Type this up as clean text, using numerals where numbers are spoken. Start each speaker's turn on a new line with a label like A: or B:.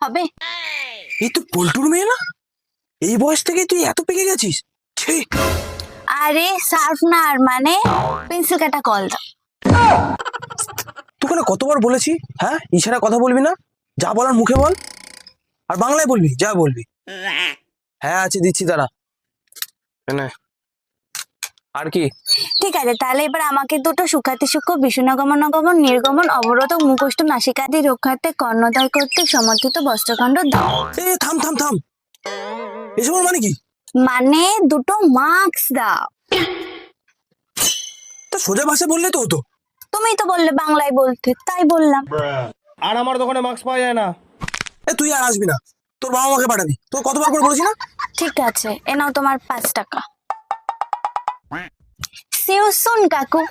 A: হবে?
B: এই তো পল্টুর মেয়ে না? এই বয়স থেকে তুই এত পেকে গেছিস? ছি!
A: আরে সার্ফ না, আর মানে পেন্সিল কাটা কল দাও।
B: তোকে না কতবার বলেছি, হ্যাঁ ইশারা কথা বলবি না, যা বলার মুখে বল, আর বাংলায় বলবি যা বলবি। হ্যাঁ আছে, দিচ্ছি দাঁড়া। নে। আর কি?
A: ঠিক আছে, তাহলে এবার আমাকে দুটো সুখাতি সূক্ষ্ম বিষ্ণুগমন গমন নির্গমন অবরোধ মুখষ্ট নাসিকাদি রক্ষার্থে কর্ণদয় কর্তৃক সমর্থিত বস্ত্রখণ্ড দাও।
B: এ থাম থাম থাম, এসব মানে কি?
A: মানে দুটো মার্কস দাও।
B: তা সোজা ভাষায় বললে তো হতো।
A: তুমি তো বললে বাংলায় বলতে, তাই বললাম।
C: আর আমার দোকানে মাস্ক পাওয়া যায় না।
B: এ তুই আর আসবি না, তোর বাবা মাকে পাঠাবি, তোর কতবার করে বলেছি না।
A: ঠিক আছে, এ নাও তোমার 5 টাকা। See you soon, কাকু।